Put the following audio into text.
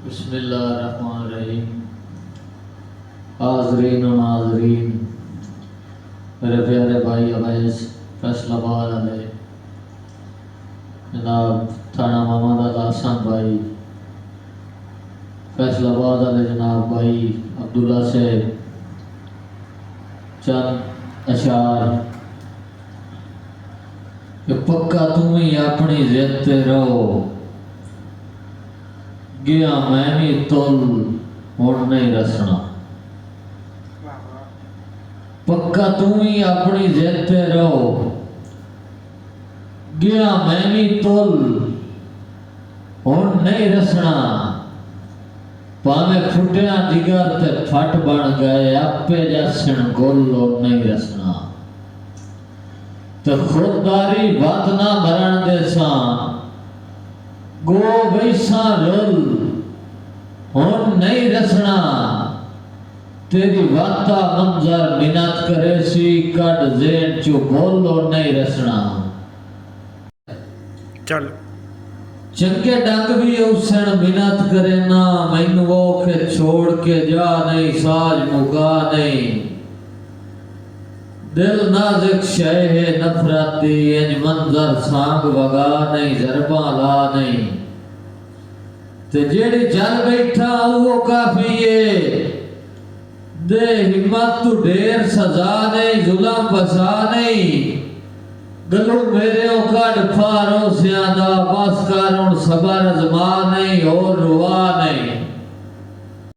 बिस्मिल्लाहिर्रहमानिर्रहीम। हाज़रीन व नाज़रीन, मेरे प्यारे भाई अवैस फैसलाबाद वाले जनाब थाना मोहम्मद हसन भाई, फैसलाबाद वाले जनाब भाई अब्दुल्ला से चंद अशार कि पक्का तुम ही अपनी जिद ते रहो, गया मैं भी तुल हुण नहीं रसना। पक्का तुम ही अपनी जिद ते रहो, गया मैं भी तुल हुण नहीं रसना। भावे फुटिया दिगर ते फट बन गए, आपे जसन गुल और नहीं रसना। तो खुददारी बात ना भरण देसा, गो वैसा रुल हुण नहीं रसना। तेरी वाता मंजर मिन्नत करे सी, कड जेन चो बोल और नहीं रसना। चल चंगे डंग भी उसन मिन्नत करे ना, मैनू वो के छोड़ के जा नहीं, साज मुका नहीं। दिल नाजुक शय है नफरती, इंज मंजर सांग वगा नहीं, जरबा ला नहीं। ते जेड़ी चल बैठा वो काफी है, दे हिम्मत तू ढेर सजा नहीं, जुलम बसा नहीं। गलू मेरे काट फारो स्यादा, बस कर उन सबर जमा नहीं और रुआ नहीं।